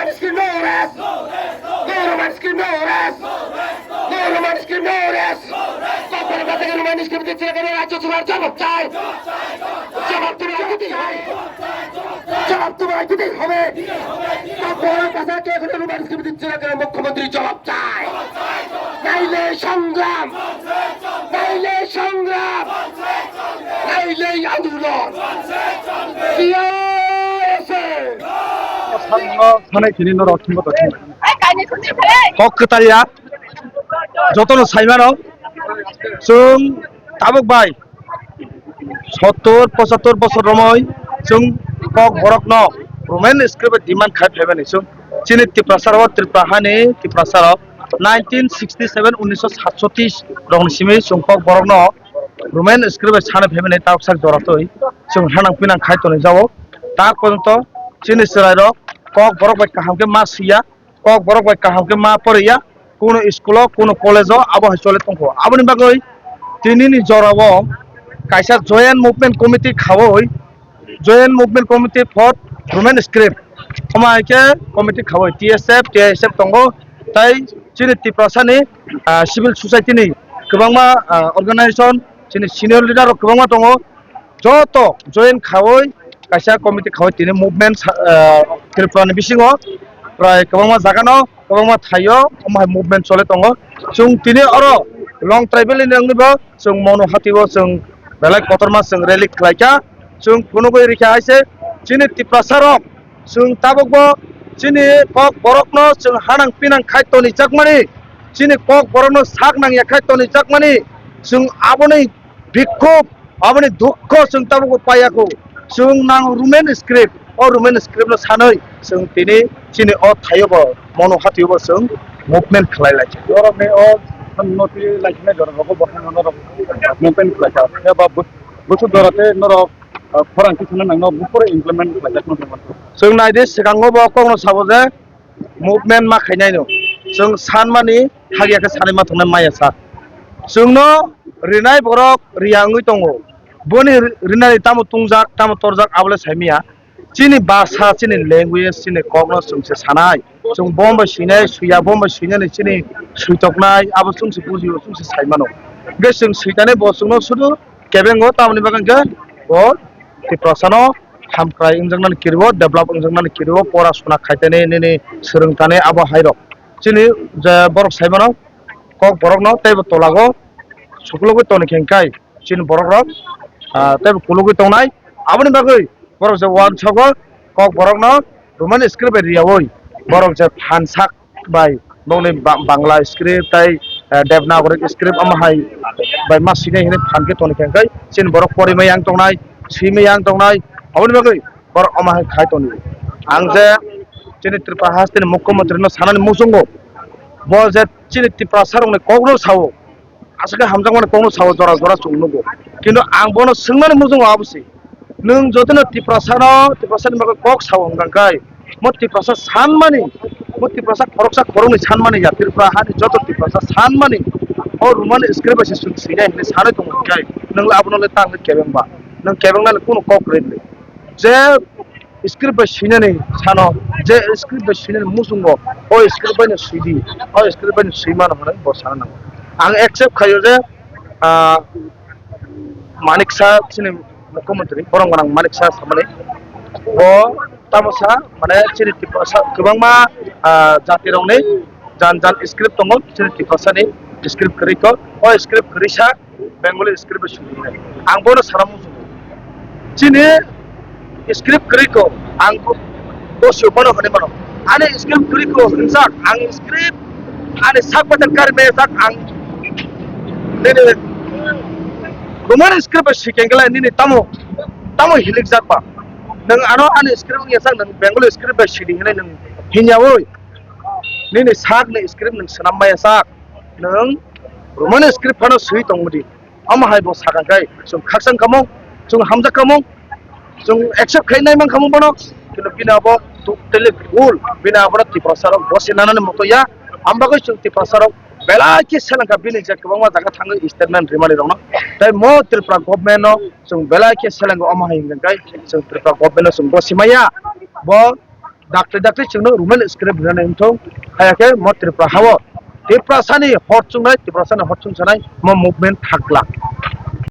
Roman scheme, no rest. No Roman scheme, no rest. No Roman scheme, no rest. Stop the Roman scheme. This is the রাজ্য সভার জবাব চাই। জবাব তোমায় দিতেই হবে। জবাব তোমায় দিতেই হবে। তারপরে কথা কে এখন রোমান স্কিম দিচ্ছে না কেন মুখ্যমন্ত্রী জবাব চাই। নাইলে সংগ্রাম, নাইলে সংগ্রাম, নাইলে আন্দোলন। 사내기는 너로 어떤 것도 거크다리야 যতন সাইমানো जों তাবুক ভাই 70-75 বছর রময় जों কক বরক ন রোমেন স্ক্রিপ্ট ডিমান্ড খাই ফেবেনি जों চিনি ত্রিপ্রাসার ত্রিপ্রাহানি ত্রিপ্রাসার 1967 1937 রং সিমি जों কক বরক ন রোমেন স্ক্রিপ্ট সানে ফেবেনি তাক সাক জরাতই जों হানাং পিনাং খাই তনে যাও তাক পর্যন্ত চিনি সরাইর কক বরক বাই কাহামকে মা সিয়া কক বরক বাই কাহামকে মা পড়িয়া কোনো স্কুল কোনো কলেজ আবহাওয়া চলে তংখ আবনি বাগৈ তিনিনি জরাব কাইসা জয়েন্ট মুভমেন্ট কমিটি খাওই joint movement committee for Roman script সমাইকে কমিটি খাওই টিএসএফ তংগ তাই চিনি ত্রিপ্রাসানি সিভিল সোসাইটিনি গোबांमा অর্গানাইজেশন চিনি সিনিয়র লিডার গোबांमा দङ যত জয়েন্ট খাওই কাইসা কমিটি খাওই তিনি মুভমেন্ট ত্রিপুরাनि बिसिङाव প্রায় गोबांमा জাগানো गोबांमा थायो ओमहाय मुभमेंट चले दङ जों दिनै आरो लं ट्राइबेल नंनिबो जों मनो हातिबो जों बेलाय कतरमा जों रेलि खालायका जों फुनुगै रिखा आइसे दिनै त्रिप्रासारक जों ताबकबो दिनै कक बरकनो जों हानां पिनां खायतनि जाकमानि दिनै कक बरकनो साक नांया खायतनि जाकमानि जों आबनि बिक्षोभ आबनि दुख जों ताबकबो पायाखौ जों नां रुमेन स्क्रिप्ट अ रुमेन स्क्रिप्टनो सानै जों दिनै अ थायोबो मनो हातिबो जों मुभमेंट खालायलाय जरने अ नति लाखिनाय जरनखौ बहायनो मुभमेंट खालायका बा बुथु दराते नर फरांथि थानो नांनो बुफोर इमप्लिमेंट खालायजाखनो दंमोन जों नायदे सिगाङाव बा कनो साबो जे मुभमेंट मा खायनायनो जों सानमानि हागियाखौ सानै मा थांनाय माया सा जोंनो रिनाय बरक रियाङै दङ बनि रिनाय तामु तुंजाक तामु तरजाक आबले साइमिया चिनि भाषा चिनि लैंग्वेज चिनि कग्नो जोंसे सानाय जों बम्ब सिनाय सुया बम्ब सिनाय चिनि सुइतकनाय आबो जोंसे बुजियो जोंसे साइमानो बे जों सुइताने बसुनो सुदु केबेंगो तामनि बागानके ब त्रिप्रासानो हामक्राय इंजंनान किरबो डेभलप इंजंनान किरबो परासुना खायतेने नेने सोलोंताने आबो हायरो चिनि जे बरक साइमानो कक बरकनो तेबो तलागो सुकुलगो तनि खेंखाय चिनि बरक तेबो कुलुगो तंनाय आबनि बागै बरक जे वान छगो कक बरकनो रोमान स्क्रिप्ट रियावै बरक जे फानसाक बाय नौनि बांला स्क्रिप्ट ताई देवनागरी स्क्रिप्ट अमहाय बाय मा सिने हिने फानके तनि खेंखाय चिनि बरक परिमयां तंनाय सिमयां तंनाय आबनि बागै बरक अमहाय खाय तनि आं जे चिनि त्रिप्राहा चिनि मुख्यमंत्रीनो सानानि मुसुंगो ब जे चिनि त्रिप्रासारंनि ककनो सावो आसके हामजांमाने ककनो सावो जरा जरा सुंनुगो किन्तु आं बनो सोंनानै मुसुंगो आबुसि नों जतनो त्रिप्रासारनि बागै कक सावो गांखाय म त्रिप्रासा सानमानि म त्रिप्रासा खरकसा खरंनि सानमानि या त्रिप्राहानि जत त्रिप्रासा सानमानि अ रुमान स्क्रिप्ट एसे सुनसिनाय हिने सानै दङ गाय नों लाबोनले तांनो केबेंबा नों केबेंनाले कुनु कक रेले जे स्क्रिप्ट सिनानै सानो जे स्क्रिप्ट सिनानै मुसुंगो अ स्क्रिप्ट बायनो सुइदि अ स्क्रिप्ट बायनो सुइमानो हने बसाना नांगौ आं एक्सेप्ट खायो जे मानिक सा चिनि मुख्यमंत्री बरंगनां मानिक सा सामने ब तामसा माने चिनि त्रिप्रासा गोबांमा जातिरंनि जान स्क्रिप्ट दङ चिनि त्रिप्रासानि स्क्रिप्ट करिको अ स्क्रिप्ट करिसा बेंगली स्क्रिप्ट सुइदि आं बनो सारा मुसुंगो चिनि स्क्रिप्ट करिको आं दसे बनो हने मानो आने स्क्रिप्ट करिको हनजाक आं स्क्रिप्ट आने साकपटन कारमे जाक आं नेने रोमान स्क्रिप्ट सिकेंगला निने तामो हिलिक जाकबा नों आनो आने स्क्रिप्ट यासा नों बेंगली स्क्रिप्ट सिदि हने नों हिन्यावै निने साकने स्क्रिप्ट नों सनामबाय साक नों रोमान स्क्रिप्ट फानो सुइ दंमोदि अमहाय ब सागांखाय जों खाकसां खामो जों हामजा खामो जों एक्सेप्ट खायनाय मान खामो बनो किन्तु बिनाबो टोटली भुल बिनाबो त्रिप्रासारक बसिनानै मतया आमबागै जों त्रिप्रासारक बेलायके सेलांका बिनि जे गोबां जागा थाङो स्टेटमेन्ट रिमानि दङ ताय म त्रिपुरा गभर्नमेन्टनो जों बेलायके सेलांगो अमहाय हिंगाय जों त्रिपुरा गभर्नमेन्टनो जों बसिमाया ब dakti chingno rumen script bhane intong hayake mo tripura hawo tripura sani horchungnai tripura sani horchung sanai mo movement thakla